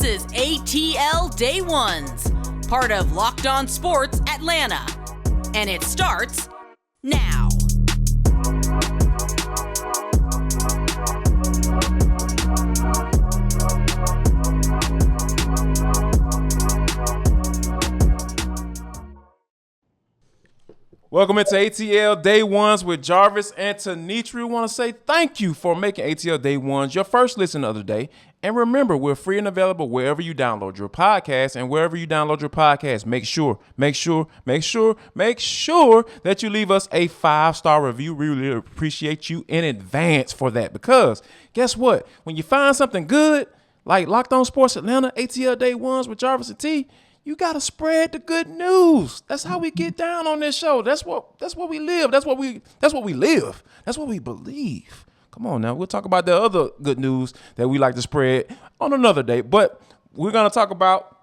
is ATL Day Ones, part of Locked On Sports Atlanta. And it starts now. Welcome into ATL Day Ones with Jarvis and Tenitra. We want to say thank you for making ATL Day Ones your first listen of the day. And remember, we're free and available wherever you download your podcast. And wherever you download your podcast, make sure that you leave us a 5-star review. We really appreciate you in advance for that. Because guess what? When you find something good, like Locked On Sports Atlanta, ATL Day Ones with Jarvis and T, you got to spread the good news. That's how we get down on this show. That's what we live. That's what we live. That's what we believe. Come on now. We'll talk about the other good news that we like to spread on another day. But we're going to talk about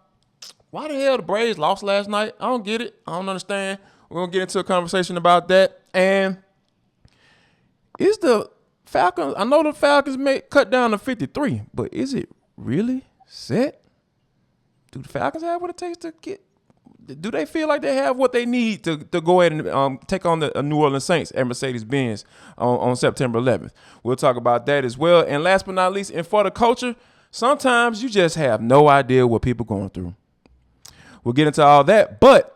why the hell the Braves lost last night. I don't get it. I don't understand. We're going to get into a conversation about that. And is the Falcons, I know the Falcons may cut down to 53, but is it really set? Do the Falcons have what it takes to get? Do they feel like they have what they need to go ahead and take on the New Orleans Saints at Mercedes-Benz on September 11th? We'll talk about that as well. And last but not least, and for the culture, sometimes you just have no idea what people are going through. We'll get into all that. But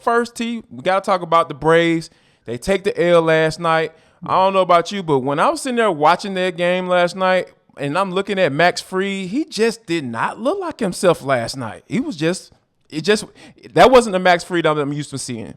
first, T, we got to talk about the Braves. They take the L last night. I don't know about you, but when I was sitting there watching their game last night, and I'm looking at Max Fried, he just did not look like himself last night. He was that wasn't the Max Fried I'm used to seeing.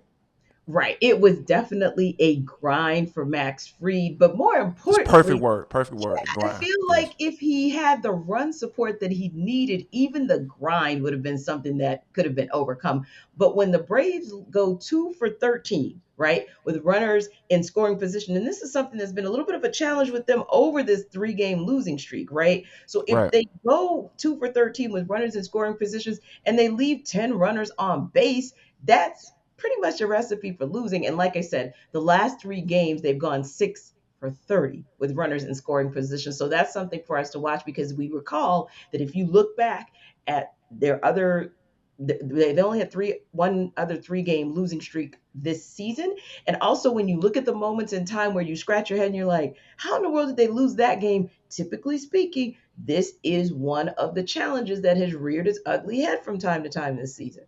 Right. It was definitely a grind for Max Fried, but more importantly, Perfect word. I feel like if he had the run support that he needed, even the grind would have been something that could have been overcome. But when the Braves go 2 for 13, right, with runners in scoring position, and this is something that's been a little bit of a challenge with them over this 3-game losing streak, right? So if they go 2 for 13 with runners in scoring positions and they leave 10 runners on base, that's pretty much a recipe for losing. And like I said, the last 3 games, they've gone 6 for 30 with runners in scoring position. So that's something for us to watch, because we recall that if you look back at their other, they only had one other 3-game losing streak this season. And also when you look at the moments in time where you scratch your head and you're like, how in the world did they lose that game? Typically speaking, this is one of the challenges that has reared its ugly head from time to time this season.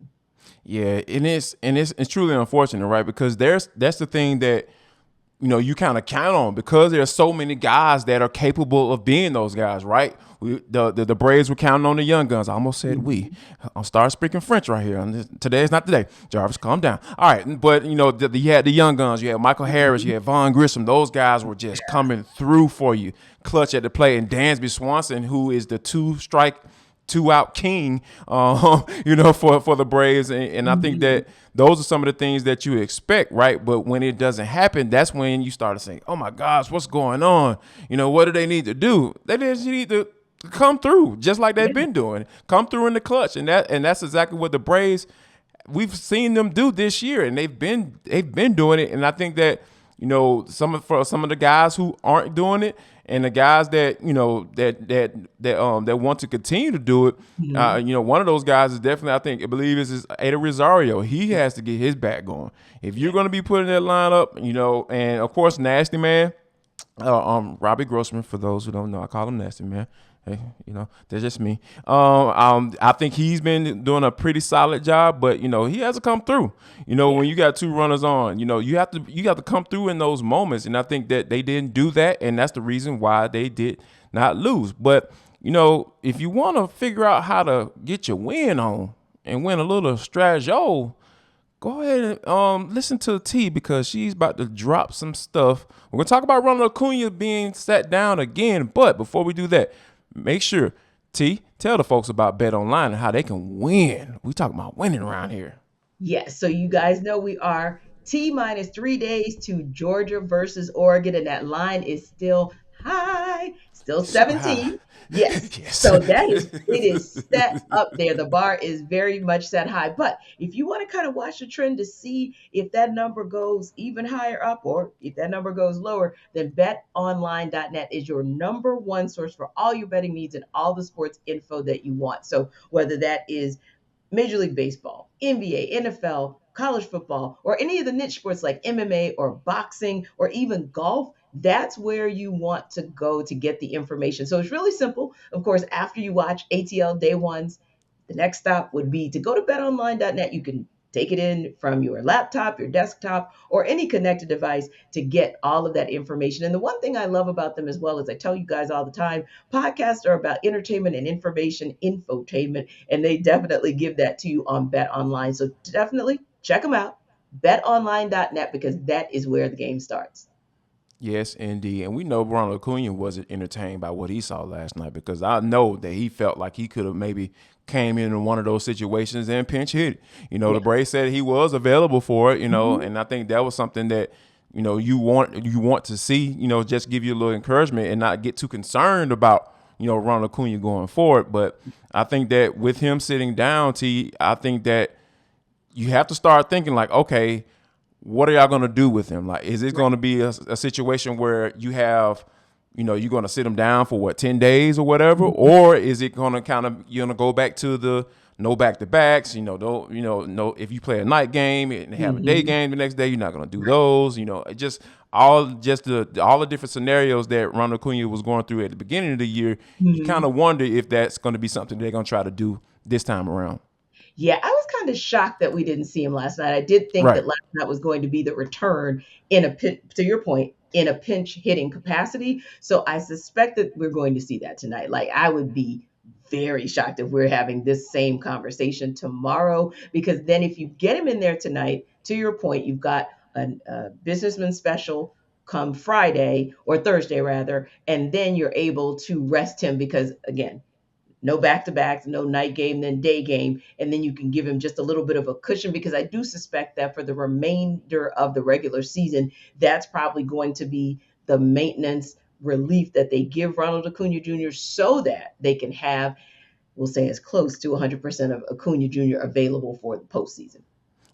Yeah, it's truly unfortunate, right? Because that's the thing that, you know, you kind of count on, because there's so many guys that are capable of being those guys, right? The Braves were counting on the young guns. I almost said we. I'll start speaking French right here. Today is not the day. Jarvis, calm down. All right, but you know, you had the young guns. You had Michael Harris. You had Vaughn Grissom. Those guys were just coming through for you, clutch at the plate. And Dansby Swanson, who is the 2-out king, you know, for the Braves. And I think that those are some of the things that you expect, right? But when it doesn't happen, that's when you start to think, oh my gosh, what's going on? You know, what do they need to do? They just need to come through, just like they've been doing. Come through in the clutch. And that's exactly what the Braves, we've seen them do this year, and they've been doing it. And I think that, you know, for some of the guys who aren't doing it, and the guys that, you know, that want to continue to do it, you know, one of those guys is definitely, I believe is Ada Rosario. He has to get his back going. If you're going to be putting that lineup, you know, and of course, Nasty Man, Robbie Grossman, for those who don't know, I call him Nasty Man. Hey, you know, that's just me. I think he's been doing a pretty solid job, but you know, he has to come through. You know, when you got 2 runners on, you know, you have to come through in those moments, and I think that they didn't do that, and that's the reason why they did not lose. But you know, if you want to figure out how to get your win on and win a little strategy, go ahead and listen to T, because she's about to drop some stuff. We're gonna talk about Ronald Acuna being sat down again, but before we do that, make sure, T, tell the folks about Bet Online and how they can win. We talking about winning around here. Yes, so you guys know we are T-minus 3 days to Georgia versus Oregon, and that line is still high, still Super high. 17. Yes. Yes. So it is set up there. The bar is very much set high. But if you want to kind of watch the trend to see if that number goes even higher up or if that number goes lower, then betonline.net is your number one source for all your betting needs and all the sports info that you want. So whether that is Major League Baseball, NBA, NFL, college football, or any of the niche sports like MMA or boxing or even golf, that's where you want to go to get the information. So it's really simple. Of course, after you watch ATL Day Ones, the next stop would be to go to betonline.net. You can take it in from your laptop, your desktop, or any connected device to get all of that information. And the one thing I love about them as well is I tell you guys all the time, podcasts are about entertainment and information, infotainment, and they definitely give that to you on Bet Online. So definitely check them out, betonline.net, because that is where the game starts. Yes, indeed. And we know Ronald Acuna wasn't entertained by what he saw last night, because I know that he felt like he could have maybe came into one of those situations and pinch hit it. The Braves said he was available for it, and I think that was something that, you want to see, just give you a little encouragement and not get too concerned about, Ronald Acuna going forward. But I think that with him sitting down, I think that you have to start thinking like, okay, what are y'all going to do with him? Like, is it going to be a situation where you have, you're going to sit him down for 10 days or whatever? Or is it going to kind of, you're going to go back to the no back-to-backs, no, if you play a night game and have a day game the next day, you're not going to do those, all the different scenarios that Ronald Acuna was going through at the beginning of the year. You kind of wonder if that's going to be something they're going to try to do this time around. Yeah, I was kind of shocked that we didn't see him last night. I did think that last night was going to be the return to your point, in a pinch hitting capacity. So I suspect that we're going to see that tonight. Like, I would be very shocked if we're having this same conversation tomorrow, because then if you get him in there tonight, to your point, you've got a businessman special come Friday or Thursday rather, and then you're able to rest him because, again, no back-to-backs, no night game, then day game, and then you can give him just a little bit of a cushion, because I do suspect that for the remainder of the regular season, that's probably going to be the maintenance relief that they give Ronald Acuna Jr. so that they can have, we'll say, as close to 100% of Acuna Jr. available for the postseason.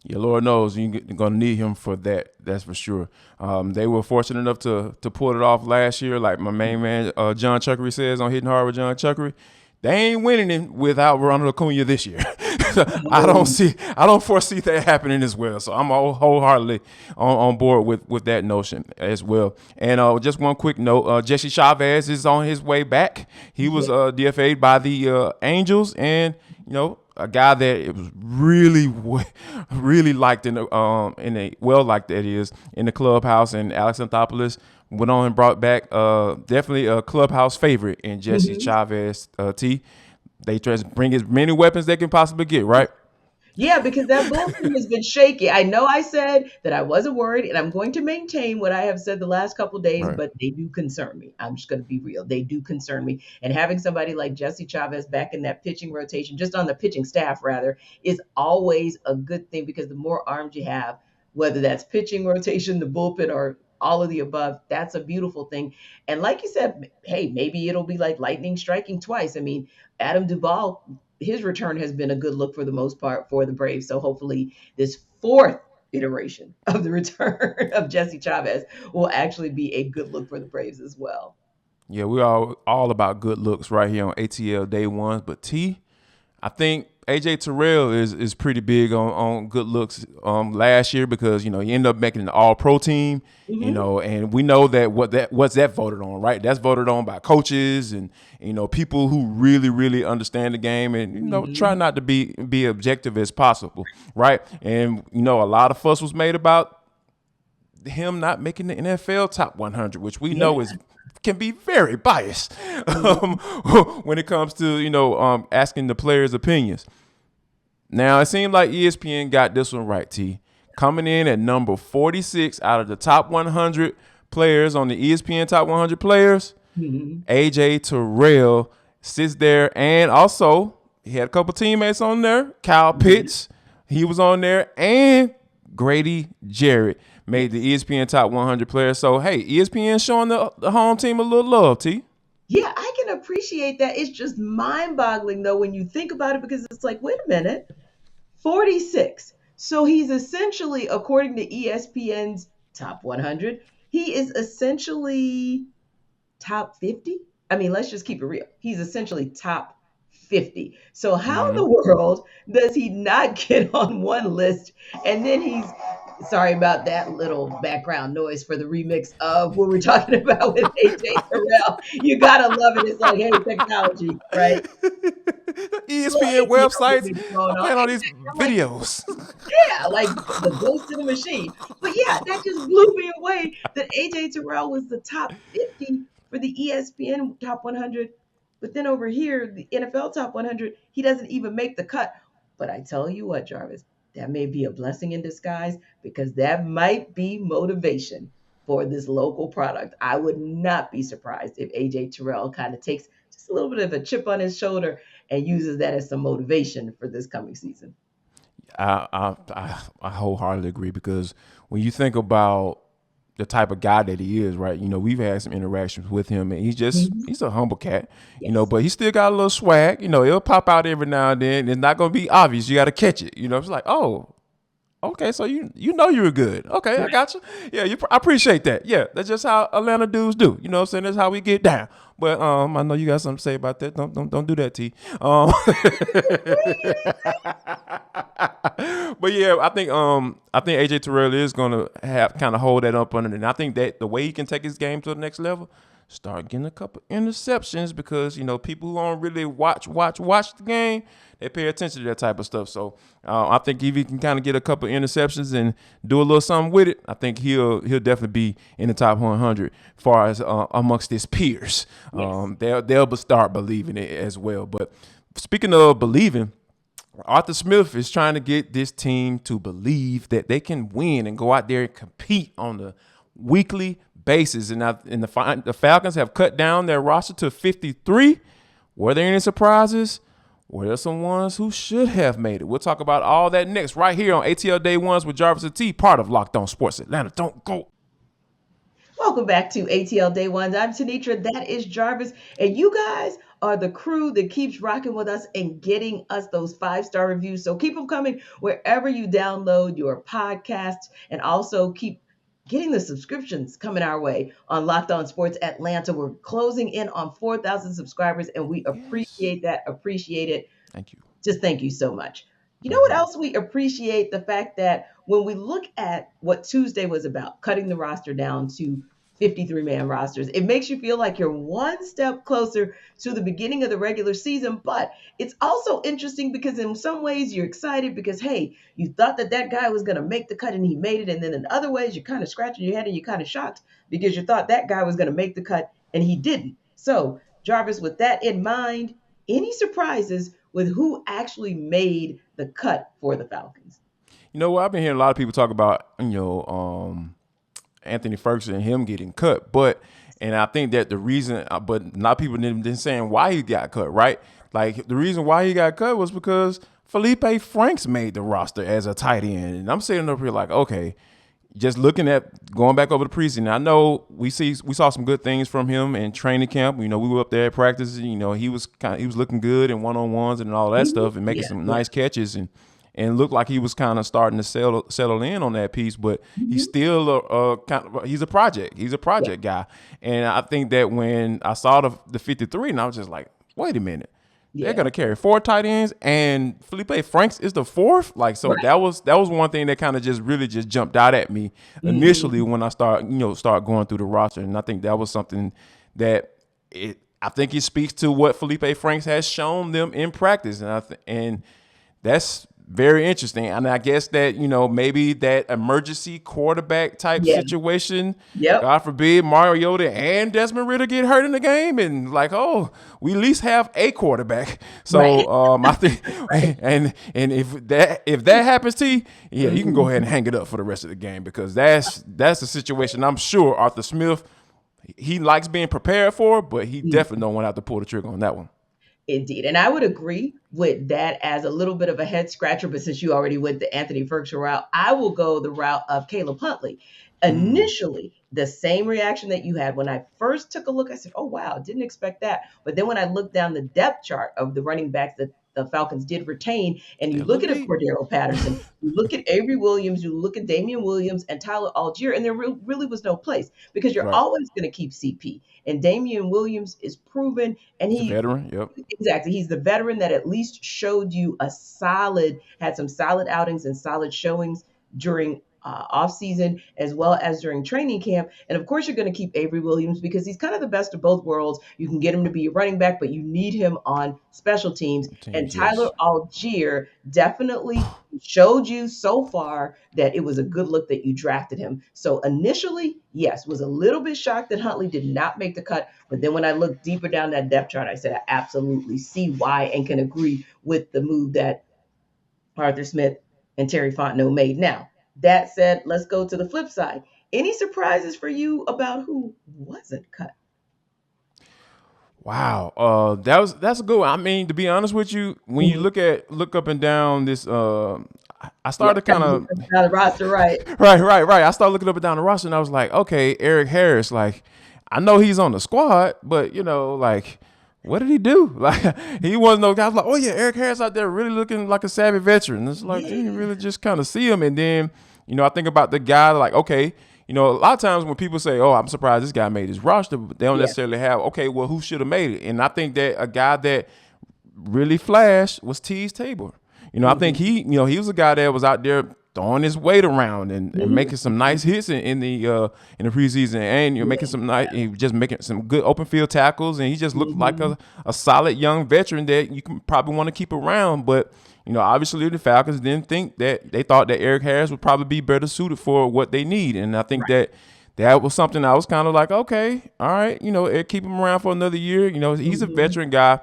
Yeah, Lord knows you're going to need him for that. That's for sure. They were fortunate enough to pull it off last year, like my main man John Chuckery says on Hitting Hard with John Chuckery. They ain't winning it without Ronald Acuna this year. I don't foresee that happening as well. So I'm wholeheartedly on board with that notion as well. And just one quick note: Jesse Chavez is on his way back. He was DFA'd by the Angels, and a guy that it was really liked in the clubhouse, and Alex Anthopoulos went on and brought back definitely a clubhouse favorite in Jesse Chavez. They try to bring as many weapons they can possibly get, right? Yeah, because that bullpen has been shaky. I know I said that I wasn't worried, and I'm going to maintain what I have said the last couple of days, but they do concern me. I'm just going to be real. They do concern me. And having somebody like Jesse Chavez back in that pitching rotation, just on the pitching staff rather, is always a good thing, because the more arms you have, whether that's pitching rotation, the bullpen, or all of the above, that's a beautiful thing. And like you said, hey, maybe it'll be like lightning striking twice. I mean, Adam Duvall, his return has been a good look for the most part for the Braves. So hopefully this fourth iteration of the return of Jesse Chavez will actually be a good look for the Braves as well. Yeah, we're all about good looks right here on ATL Day Ones. But I think AJ Terrell is pretty big on good looks last year, because he ended up making an all-pro team, and we know that what's that voted on, right? That's voted on by coaches and people who really understand the game, and try not to be objective as possible, right? And a lot of fuss was made about him not making the NFL top 100, which we know can be very biased when it comes to asking the players' opinions. Now, it seemed like ESPN got this one right, T. Coming in at number 46 out of the top 100 players on the ESPN top 100 players, AJ Terrell sits there. And also, he had a couple teammates on there. Kyle Pitts, he was on there. And Grady Jarrett. made the ESPN Top 100 players. So, hey, ESPN showing the home team a little love, T. Yeah, I can appreciate that. It's just mind-boggling though when you think about it, because it's like, wait a minute, 46. So he's essentially, according to ESPN's Top 100, he is essentially top 50. I mean, let's just keep it real. He's essentially top 50. So how in Mm-hmm. the world does he not get on one list, and then he's, sorry about that little background noise for the remix of what we're talking about with AJ Terrell. You gotta love it. It's like, hey, technology, right? Little ESPN ATL websites remix going are on. playing all these I'm like, videos. yeah, like the ghost in the machine. But yeah, that just blew me away that AJ Terrell was the top 50 for the ESPN Top 100. But then over here, the NFL Top 100, he doesn't even make the cut. But I tell you what, Jarvis, that may be a blessing in disguise, because that might be motivation for this local product. I would not be surprised if AJ Terrell kind of takes just a little bit of a chip on his shoulder and uses that as some motivation for this coming season. I wholeheartedly agree, because when you think about the type of guy that he is, right? You know, we've had some interactions with him, and Mhm. he's a humble cat, you know, Yes. but he still got a little swag. You know, it'll pop out every now and then. It's not gonna be obvious. You got to catch it. You know, it's like, oh, okay, so you know you were good. Okay, I got you. Yeah, I appreciate that. Yeah, that's just how Atlanta dudes do. You know what I'm saying? That's how we get down. But I know you got something to say about that. Don't do that, T. But yeah, I think AJ Terrell is gonna have kind of hold that up under it. And I think that the way he can take his game to the next level, start getting a couple interceptions, because you know people who don't really watch the game, they pay attention to that type of stuff. So I think if he can kind of get a couple interceptions and do a little something with it, I think he'll definitely be in the top 100 as far as amongst his peers. Yes. They'll start believing it as well. But speaking of believing, Arthur Smith is trying to get this team to believe that they can win and go out there and compete on a weekly basis. And the Falcons have cut down their roster to 53. Were there any surprises? Were there some ones who should have made it? We'll talk about all that next right here on ATL Day Ones with Jarvis and T, part of Locked On Sports Atlanta. Don't go. Welcome back to ATL Day Ones. I'm Tenitra. That is Jarvis. And you guys are the crew that keeps rocking with us and getting us those 5-star reviews. So keep them coming wherever you download your podcasts, and also keep getting the subscriptions coming our way on Locked On Sports Atlanta. We're closing in on 4,000 subscribers, and we Yes. appreciate that. Appreciate it. Thank you. Just thank you so much. You know what Mm-hmm. else we appreciate? The fact that when we look at what Tuesday was about, cutting the roster down to 53-man rosters, it makes you feel like you're one step closer to the beginning of the regular season. But it's also interesting because in some ways you're excited because, hey, you thought that that guy was going to make the cut and he made it. And then in other ways, you're kind of scratching your head and you're kind of shocked because you thought that guy was going to make the cut and he didn't. So, Jarvis, with that in mind, any surprises with who actually made the cut for the Falcons? You know what? I've been hearing a lot of people talk about, Anthony Ferguson and him getting cut, and I think that the reason, but a lot of people didn't saying why he got cut, right? Like the reason why he got cut was because Felipe Franks made the roster as a tight end, and I'm sitting up here like, okay, just looking at going back over the preseason. I know we saw some good things from him in training camp. You know, we were up there at practice. You know, he was looking good in one-on-ones and all that stuff, and making some nice catches and looked like he was kind of starting to settle in on that piece. But he's still he's a project. He's a project guy, and I think that when I saw the 53, and I was just like, wait a minute. They're gonna carry 4 tight ends, and Felipe Franks is the 4th. Like, so Right. that was one thing that kind of just really just jumped out at me initially when I start going through the roster, and I think that was something that I think it speaks to what Felipe Franks has shown them in practice, and that's very interesting. And I guess that, maybe that emergency quarterback type Yeah. situation, Yep. God forbid Mariota and Desmond Ridder get hurt in the game, and like, oh, we at least have a quarterback. So Right. I think, and if that happens to you, yeah, you can go ahead and hang it up for the rest of the game, because that's the situation I'm sure Arthur Smith, he likes being prepared for, but he definitely don't want to have to pull the trigger on that one. Indeed. And I would agree with that as a little bit of a head scratcher, but since you already went the Anthony Ferguson route, I will go the route of Caleb Huntley. Mm, Initially, the same reaction that you had when I first took a look, I said, oh, wow, didn't expect that. But then when I looked down the depth chart of the running backs that the Falcons did retain, and they you look look at a deep. Cordero Patterson, you look at Avery Williams, you look at Damian Williams and Tyler Algier, and there really was no place because you're Right. always going to keep CP. And Damian Williams is proven, and He's a he veteran. Yep. exactly. He's the veteran that at least showed you had some solid outings and solid showings during off season as well as during training camp. And of course, you're going to keep Avery Williams because he's kind of the best of both worlds. You can get him to be a running back, but you need him on special teams. And Teams, Tyler yes. Algier definitely showed you so far that it was a good look that you drafted him. So initially, yes, was a little bit shocked that Huntley did not make the cut. But then when I looked deeper down that depth chart, I said I absolutely see why and can agree with the move that Arthur Smith and Terry Fontenot made. Now, that said, let's go to the flip side. Any surprises for you about who wasn't cut? Wow. That's a good one. I mean, to be honest with you, when you Mhm. look up and down this, I Yep, started kind kind of of looking down the roster, right? right. I started looking up and down the roster, and I was like, okay, Eric Harris. Like, I know he's on the squad, but like, what did he do? Like, he wasn't no guy. I was like, oh yeah, Eric Harris out there really looking like a savvy veteran. It's like, didn't you Yeah. really just kind of see him? And then, I think about the guy. Like, okay, a lot of times when people say, oh, I'm surprised this guy made his roster, but they don't Yeah. necessarily have, okay, well, who should have made it? And I think that a guy that really flashed was Tease Tabor. I think Hmm. he was a guy that was out there throwing his weight around and Hmm. making some nice hits in the preseason, and making Yeah. some nice, he was just making some good open field tackles, and he just looked like Hmm. a solid young veteran that you can probably want to keep around. But obviously the Falcons didn't think that they thought that Eric Harris would probably be better suited for what they need, and I think Right. that was something I was kind of like, okay, all right, keep him around for another year. He's a Hmm. veteran guy,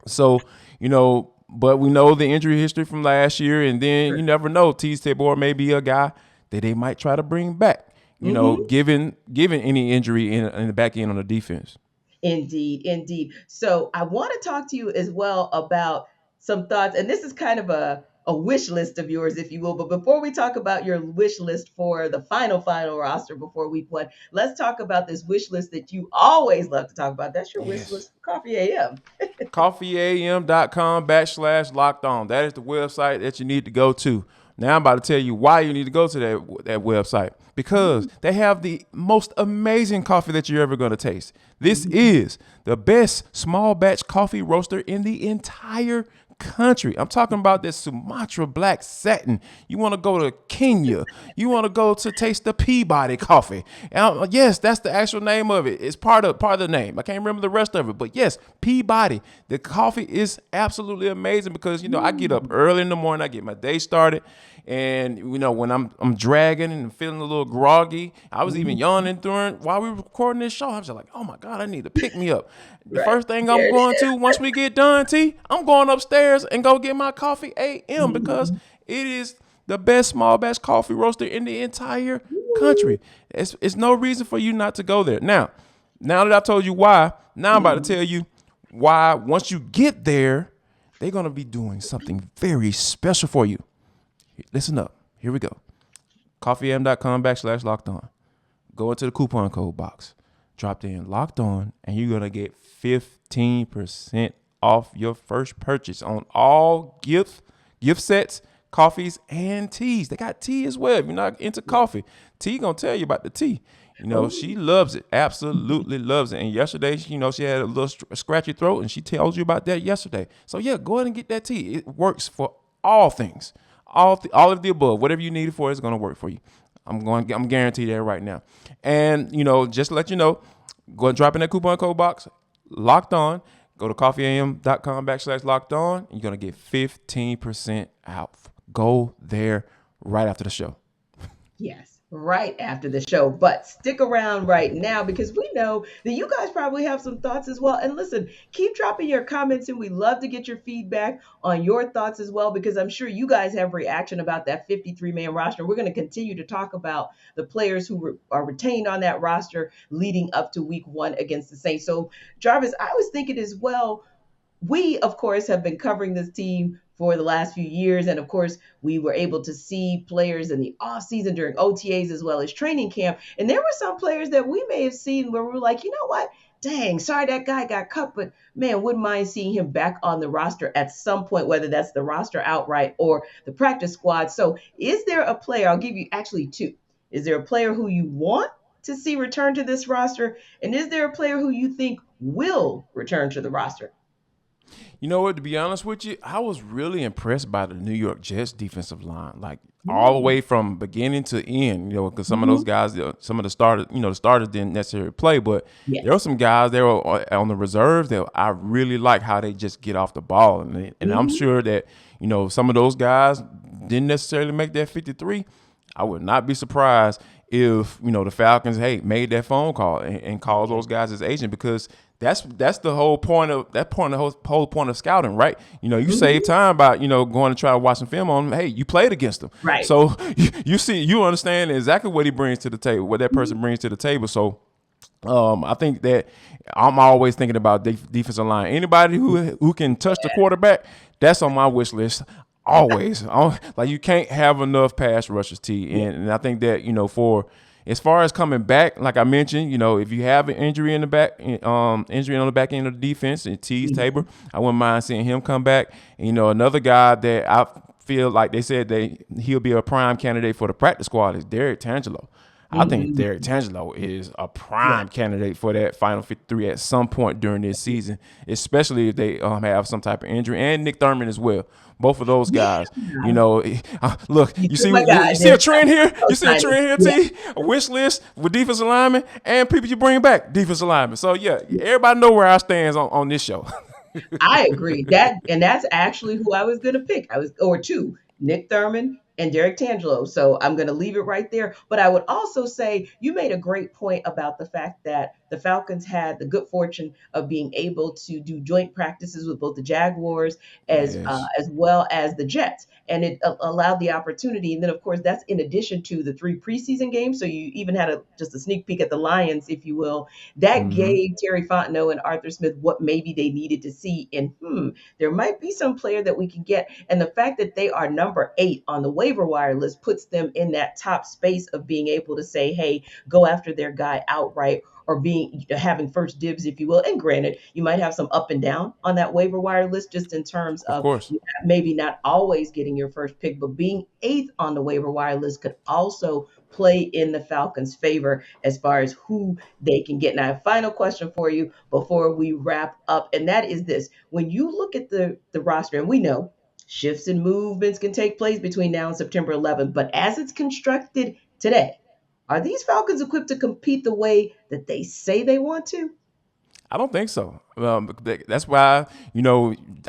so, but we know the injury history from last year, and then you never know. Tease Tabor may be a guy that they might try to bring back, Hmm. given any injury in the back end on the defense. Indeed, indeed. So I want to talk to you as well about some thoughts, and this is kind of a wish list of yours, if you will. But before we talk about your wish list for the final roster before week one, let's talk about this wish list that you always love to talk about. That's your wish Yes. list for Coffee AM. coffeeam.com/locked on. That is the website that you need to go to. Now I'm about to tell you why you need to go to that website, because they have the most amazing coffee that you're ever going to taste. This is the best small batch coffee roaster in the entire country. I'm talking about this Sumatra black satin. You want to go to Kenya. You want to go to taste the Peabody coffee. And, yes, that's the actual name of it. It's part of the name. I can't remember the rest of it, but yes, Peabody. The coffee is absolutely amazing because I get up early in the morning. I get my day started. And when I'm dragging and feeling a little groggy, I was even yawning while we were recording this show. I was just like, oh my God, I need to pick me up. The Right. first thing I'm There it going to once we get done, I'm going upstairs and go get my coffee AM, because is. it is the best small batch coffee roaster in the entire country. It's no reason for you not to go there. Now that I've told you why, now I'm about to tell you why once you get there, they're going to be doing something very special for you. Listen up. Here we go. coffeeam.com/locked on. Go into the coupon code box. Drop in locked on, and you're going to get 15% off your first purchase on all gift sets, coffees, and teas. They got tea as well. If you're not into coffee, T going to tell you about the tea. She loves it, absolutely loves it. And yesterday, she had a little scratchy throat, and she told you about that yesterday. So yeah, go ahead and get that tea. It works for all things, all of the above. Whatever you need it for is going to work for you. I'm guaranteed that right now. And just to let you know, go and drop in that coupon code box, locked on. Go to coffeeam.com/locked on. You're going to get 15% out. Go there right after the show. Yes, right after the show. But stick around right now because we know that you guys probably have some thoughts as well. And listen, keep dropping your comments and we love to get your feedback on your thoughts as well because I'm sure you guys have reaction about that 53-man roster. We're going to continue to talk about the players who are retained on that roster leading up to week one against the Saints. So, Jarvis, I was thinking as well, we, of course, have been covering this team for the last few years. And of course, we were able to see players in the offseason during OTAs as well as training camp. And there were some players that we may have seen where we were like, you know what? Dang, sorry that guy got cut, but man, wouldn't mind seeing him back on the roster at some point, whether that's the roster outright or the practice squad. So, is there a player? I'll give you actually two. Is there a player who you want to see return to this roster? And is there a player who you think will return to the roster? You know what? To be honest with you, I was really impressed by the New York Jets defensive line, like all the Mm, way from beginning to end. You know, because some of those mhm. guys, some of the starters, the starters didn't necessarily play, but there were Yes. some guys there on the reserves that I really like how they just get off the ball, and I'm Mhm. sure that some of those guys didn't necessarily make that 53. I would not be surprised if the Falcons made that phone call and called Okay. those guys as agent, because that's the whole point of whole point of scouting, right? You save Mhm. time by going to try to watch some film on them. Hey, you played against them, Right. so you understand exactly what he brings to the table, what that person Mhm. brings to the table. So I think that I'm always thinking about defensive line. Anybody who can touch the quarterback, that's on my wish list. Always, like you can't have enough pass rushers, T. Yeah. And I think that for as far as coming back, like I mentioned, if you have an injury in the back, injury on the back end of the defense, and Tease Tabor, Mhm. I wouldn't mind seeing him come back. And, another guy that I feel like they said he'll be a prime candidate for the practice squad is Derek Tangelo. I think Mhm. Derek Tangelo is a Yeah. prime candidate for that final 53 at some point during this season, especially if they have some type of injury, and Nick Thurman as well. Both of those Yeah. guys, look, You you took see, my guy you see a there. trend here. You see a Co-signing. trend here, Yeah. T. A wish list with defensive linemen and people you bring back defensive linemen. So yeah, everybody know where I stand on this show. I agree. That's actually who I was gonna pick. I was or two, Nick Thurman and Derek Tangelo. So I'm gonna leave it right there. But I would also say you made a great point about the fact that the Falcons had the good fortune of being able to do joint practices with both the Jaguars Yes. as well as the Jets, and it allowed the opportunity. And then, of course, that's in addition to the three preseason games. So you even had just a sneak peek at the Lions, if you will, that Mm-hmm. gave Terry Fontenot and Arthur Smith what maybe they needed to see. And there might be some player that we can get. And the fact that they are number 8 on the waiver wire list puts them in that top space of being able to say, hey, go after their guy outright, or being having first dibs, if you will. And granted, you might have some up and down on that waiver wire list, just in terms Of of course. maybe not always getting your first pick, but being eighth on the waiver wire list could also play in the Falcons' favor as far as who they can get. Now, a final question for you before we wrap up, and that is this: when you look at the roster, and we know shifts and movements can take place between now and September 11th, but as it's constructed today, are these Falcons equipped to compete the way that they say they want to? I don't think so. That's why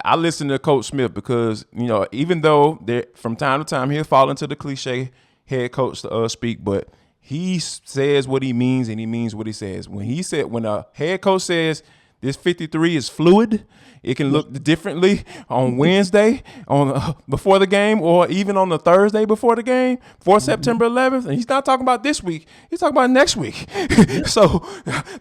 I listen to Coach Smith, because even though from time to time he'll fall into the cliche head coach speak, but he says what he means and he means what he says. When a head coach says this 53 is fluid, it can Yeah. look differently on Wednesday, on before the game, or even on the Thursday before the game for Mhm. September 11th. And he's not talking about this week; he's talking about next week. Yeah. So,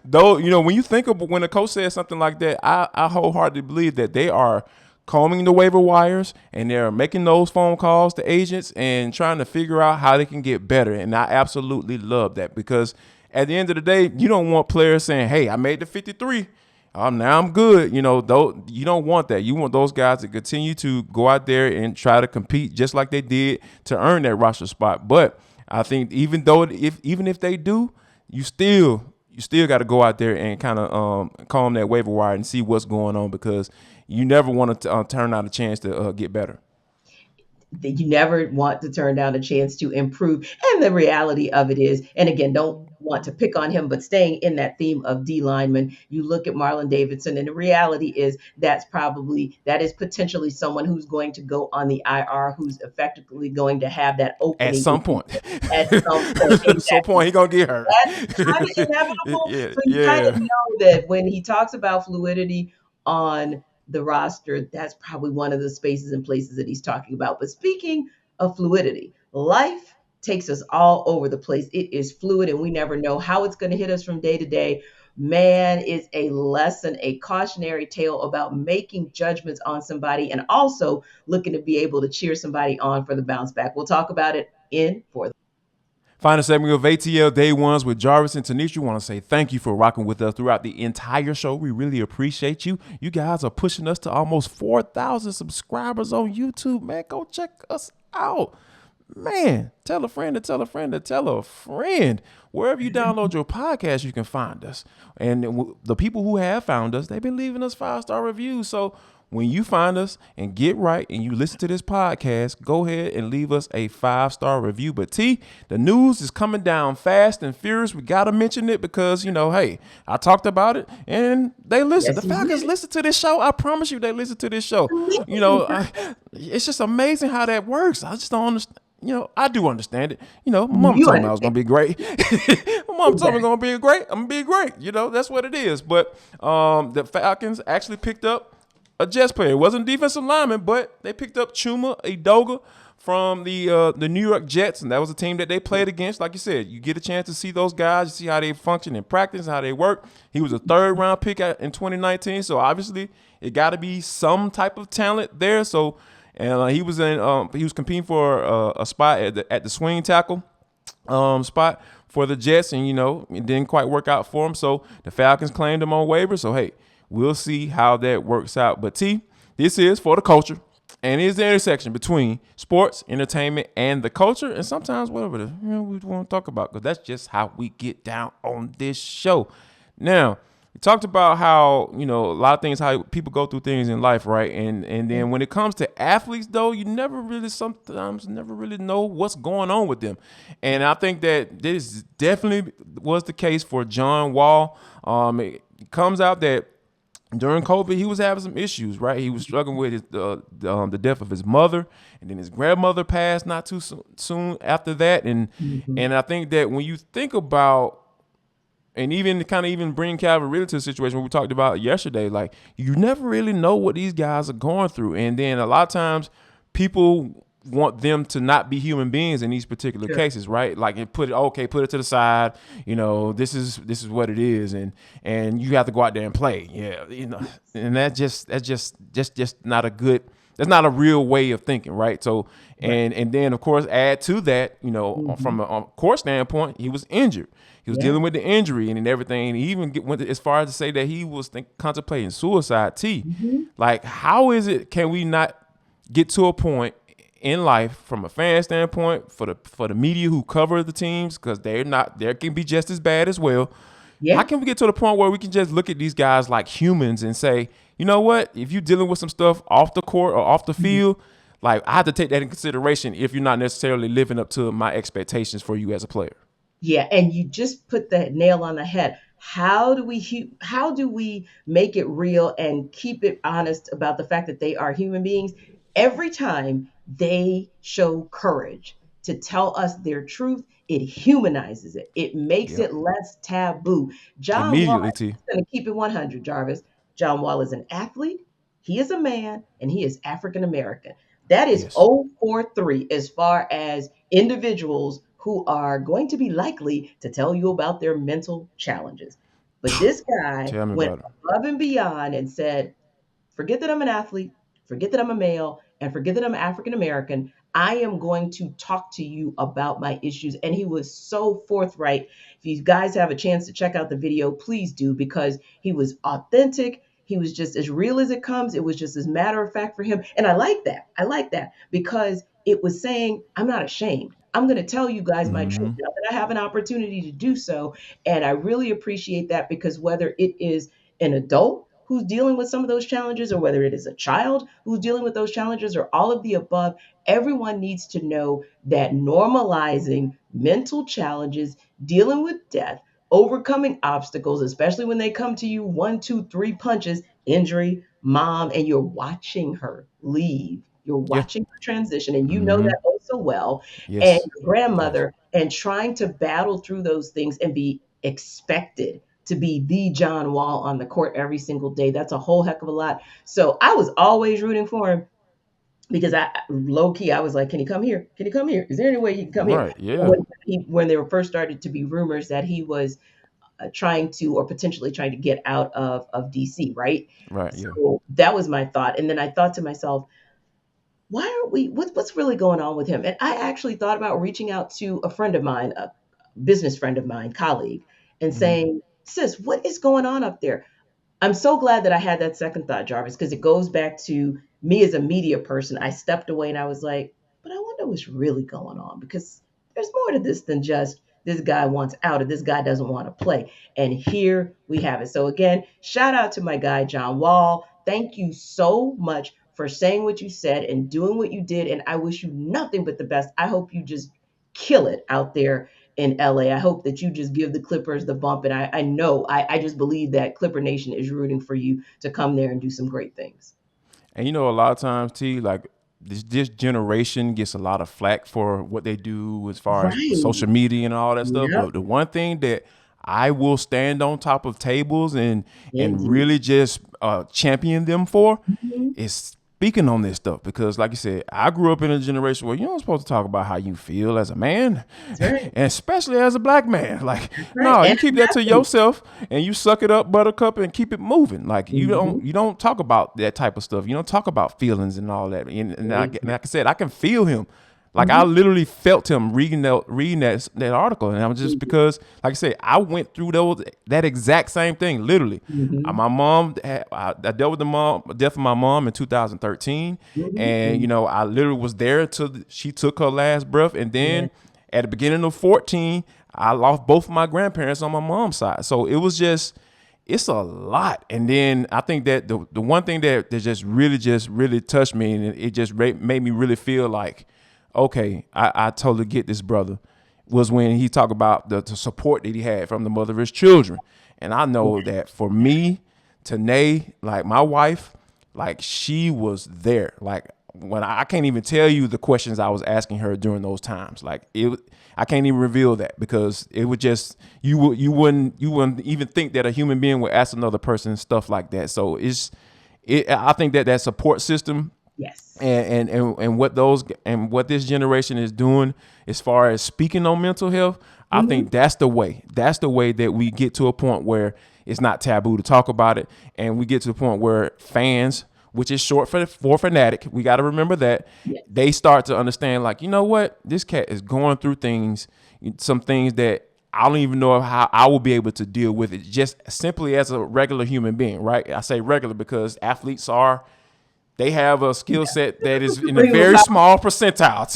though when you think of when a coach says something like that, I wholeheartedly believe that they are combing the waiver wires and they're making those phone calls to agents and trying to figure out how they can get better. And I absolutely love that, because at the end of the day, you don't want players saying, "Hey, I made the 53. Now I'm good." Though you don't want that. You want those guys to continue to go out there and try to compete just like they did to earn that roster spot. But I think even if they do, you still got to go out there and kind of comb that waiver wire and see what's going on, because you never want to turn out a chance to get better. That you never want to turn down a chance to improve. And the reality of it is, and again, don't want to pick on him, but staying in that theme of D lineman, you look at Marlon Davidson, and the reality is that is potentially someone who's going to go on the IR, who's effectively going to have that At opening some point, at some point. at some point, he gonna get hurt. That's kind of inevitable. Yeah, So you kind of yeah. know that when he talks about fluidity on the roster, that's probably one of the spaces and places that he's talking about. But speaking of fluidity, life takes us all over the place. It is fluid, and we never know how it's going to hit us from day to day. man, is a lesson, a cautionary tale about making judgments on somebody and also looking to be able to cheer somebody on for the bounce back. We'll talk about it in for Final segment of ATL Day Ones with Jarvis and Tenitra. Want to say thank you for rocking with us throughout the entire show. We really appreciate you. You guys are pushing us to almost 4,000 subscribers on YouTube. Man, go check us out. Man, tell a friend to tell a friend to tell a friend. Wherever you download your podcast, you can find us. And the people who have found us, they've been leaving us 5-star reviews. So when you find us and get right and you listen to this podcast, go ahead and leave us a 5-star review. But T, the news is coming down fast and furious. We got to mention it because, hey, I talked about it and they listen. Yes, the Falcons listen to this show. I promise you they listen to this show. It's just amazing how that works. I just don't understand. I do understand it. My mom told me I was going to be great. My mom told me I'm going to be great. I'm going to be great. That's what it is. But the Falcons actually picked up a Jets player. It wasn't a defensive lineman, but they picked up Chuma Edoga from the New York Jets, and that was a team that they played against. Like you said, you get a chance to see those guys, you see how they function in practice, how they work. He was a third-round pick in 2019, so obviously it got to be some type of talent there. So, and he was competing for a spot at the swing tackle spot for the Jets, and it didn't quite work out for him. So the Falcons claimed him on waivers. So hey, we'll see how that works out. But T, this is for the culture, and it is the intersection between sports, entertainment, and the culture, and sometimes whatever we want to talk about, because that's just how we get down on this show. Now, we talked about how, a lot of things, how people go through things in life, right? And then when it comes to athletes, though, you sometimes never really know what's going on with them. And I think that this definitely was the case for John Wall. It comes out that during COVID, he was having some issues, right? He was struggling with the death of his mother, and then his grandmother passed not too soon after that. And I think that when you think about, and even bring Calvin Ridley to the situation we talked about yesterday, like, you never really know what these guys are going through. And then a lot of times people want them to not be human beings in these particular cases, right? Like, put it to the side. This is what it is, and you have to go out there and play. Yeah, and that's just not a good. That's not a real way of thinking, right? So, and then of course add to that, from a court standpoint, he was injured. He was dealing with the injury and everything. And he even went as far as to say that he was contemplating suicide. Like, how is it? Can we not get to a point in life, from a fan standpoint, for the media who cover the teams, because they can be just as bad as well. Yeah. How can we get to the point where we can just look at these guys like humans and say, you know what? If you're dealing with some stuff off the court or off the field, like, I have to take that in consideration if you're not necessarily living up to my expectations for you as a player. Yeah, and you just put the nail on the head. How do we make it real and keep it honest about the fact that they are human beings? Every time they show courage to tell us their truth, it humanizes it. It makes it less taboo. John Wall, I'm going to keep it 100, Jarvis. John Wall is an athlete. He is a man, and he is African American. That is 043 as far as individuals who are going to be likely to tell you about their mental challenges. But this guy went above and beyond and said, forget that I'm an athlete, forget that I'm a male, and forget that I'm African American. I am going to talk to you about my issues. And he was so forthright. If you guys have a chance to check out the video, please do, because he was authentic. He was just as real as it comes. It was just as matter of fact for him. And I like that. Because it was saying, I'm not ashamed. I'm going to tell you guys my truth now that I have an opportunity to do so. And I really appreciate that, because whether it is an adult who's dealing with some of those challenges, or whether it is a child who's dealing with those challenges, or all of the above, everyone needs to know that normalizing mental challenges, dealing with death, overcoming obstacles, especially when they come to you 1, 2, 3 punches, injury, mom, and you're watching her leave. You're watching her transition, and you know that oh so well. And your grandmother, and trying to battle through those things and be expected to be the John Wall on the court every single day. That's a whole heck of a lot. So I was always rooting for him, because I low key, I was like, can he come here? Can he come here? Is there any way he can come here? Yeah. When there were first started to be rumors that he was trying to, or potentially trying to get out of DC, right? Right. Yeah. So that was my thought. And then I thought to myself, why aren't we, what's really going on with him? And I actually thought about reaching out to a friend of mine, a business friend of mine, colleague, and Mm-hmm. saying, sis, what is going on up there? I'm so glad that I had that second thought, Jarvis, because it goes back to me as a media person. I stepped away and I was like, but I wonder what's really going on, because there's more to this than just this guy wants out or this guy doesn't want to play. And here we have it. So again, shout out to my guy, John Wall. Thank you so much for saying what you said and doing what you did. And I wish you nothing but the best. I hope you just kill it out there in LA. I hope that you just give the Clippers the bump. And I know, I just believe that Clipper Nation is rooting for you to come there and do some great things. And a lot of times, T, like this generation gets a lot of flack for what they do as far as Right. social media and all that stuff. Yep. But the one thing that I will stand on top of tables and Indeed. really just champion them for Mhm. is speaking on this stuff, because like you said, I grew up in a generation where you're not supposed to talk about how you feel as a man, That's right. and especially as a black man. Like, Right. no, you And keep that to athlete. yourself and you suck it up, buttercup, and keep it moving. Like Mhm. you don't talk about that type of stuff. You don't talk about feelings and all that. And like I said, I can feel him. Like I Mhm. literally felt him reading that article, and I was just, because, like I said, I went through that exact same thing. Literally, Mhm. my mom, I dealt with the death of my mom in 2013, Mhm. and I literally was there until she took her last breath, and Yeah. then at the beginning of 14, I lost both of my grandparents on my mom's side. So it was just, it's a lot. And then I think that the one thing that just really touched me, and it just made me really feel like, okay, I totally get this brother, was when he talked about the support that he had from the mother of his children. And I know that for me, Tanae, like my wife, like she was there. Like when I can't even tell you the questions I was asking her during those times. Like I can't even reveal that, because it would just, you wouldn't even think that a human being would ask another person stuff like that. So I think that support system, Yes. and what this generation is doing as far as speaking on mental health, I Mhm. think that's the way that we get to a point where it's not taboo to talk about it, and we get to the point where fans, which is short for fanatic, we got to remember that, Yes. they start to understand, like, you know what, this cat is going through some things that I don't even know how I will be able to deal with it, just simply as a regular human being, right? I say regular because athletes they have a skill set that is in a Agree with very that. small percentile.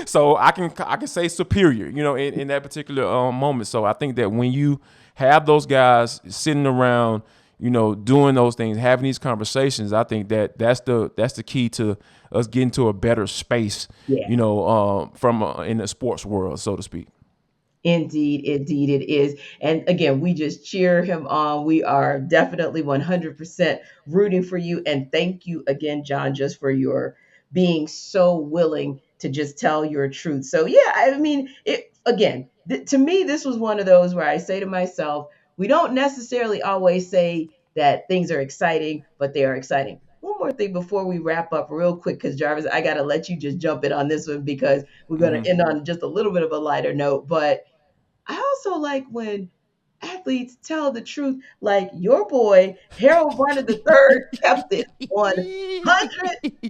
So I can say superior, in that particular moment. So I think that when you have those guys sitting around, doing those things, having these conversations, I think that's the key to us getting to a better space, Yeah. from in the sports world, so to speak. Indeed, it is. And again, we just cheer him on. We are definitely 100% rooting for you. And thank you again, John, just for your being so willing to just tell your truth. So, yeah, I mean, to me, this was one of those where I say to myself, we don't necessarily always say that things are exciting, but they are exciting. One more thing before we wrap up, real quick, because Jarvis, I got to let you just jump in on this one because we're going to Hmm. end on just a little bit of a lighter note. But I also like when athletes tell the truth, like your boy, Harold Varner III, kept it 100.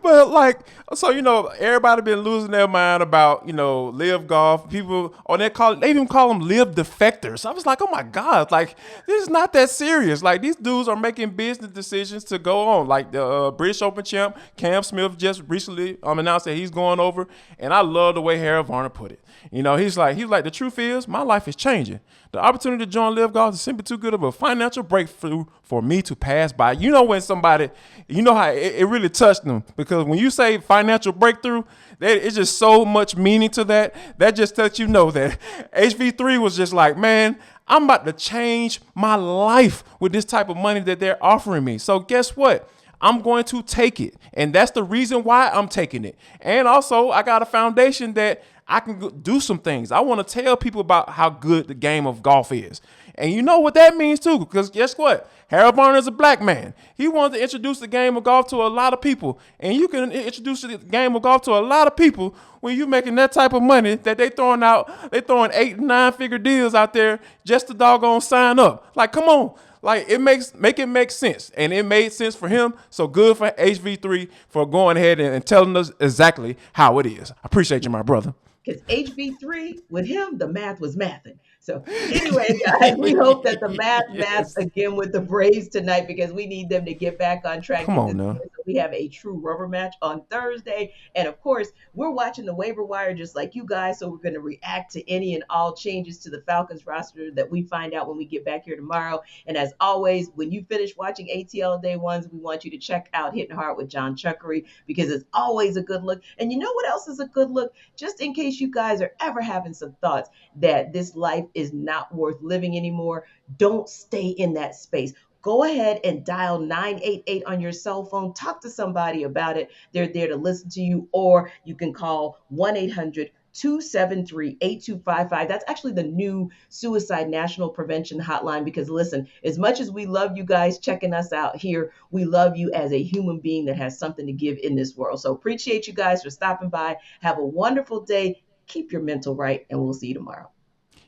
But like, so everybody been losing their mind about live golf. People they even call them live defectors. I was like, oh my god, like this is not that serious. Like these dudes are making business decisions to go on. Like the British Open champ Cam Smith just recently announced that he's going over, and I love the way Harold Varner put it. He's like the truth is my life is changing. The opportunity to join live golf is simply too good of a financial breakthrough for me to pass by. When somebody, how it really touched them, because when you say financial breakthrough, it's just so much meaning to that. That just lets you know that HV3 was just like, man, I'm about to change my life with this type of money that they're offering me. So guess what? I'm going to take it. And that's the reason why I'm taking it. And also, I got a foundation that I can do some things. I want to tell people about how good the game of golf is. And you know what that means too, because guess what? Harold Varner is a black man. He wanted to introduce the game of golf to a lot of people. And you can introduce the game of golf to a lot of people when you're making that type of money that they throwing 8 and 9 figure deals out there just to doggone sign up. Like, come on. Like, make it make sense. And it made sense for him. So good for HV3 for going ahead and telling us exactly how it is. I appreciate you, my brother. Because HV3, with him, the math was mathing. So anyway, guys, we hope that the math again with the Braves tonight, because we need them to get back on track. Come on now. So we have a true rubber match on Thursday. And of course, we're watching the waiver wire just like you guys. So we're going to react to any and all changes to the Falcons roster that we find out when we get back here tomorrow. And as always, when you finish watching ATL Day Ones, we want you to check out Hitting Hard with John Chuckery, because it's always a good look. And you know what else is a good look? Just in case you guys are ever having some thoughts that this life is not worth living anymore, don't stay in that space. Go ahead and dial 988 on your cell phone. Talk to somebody about it. They're there to listen to you, or you can call 1-800-273-8255. That's actually the new Suicide National Prevention Hotline, because listen, as much as we love you guys checking us out here, we love you as a human being that has something to give in this world. So appreciate you guys for stopping by. Have a wonderful day. Keep your mental right, and we'll see you tomorrow.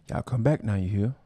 Y'all come back now, you hear?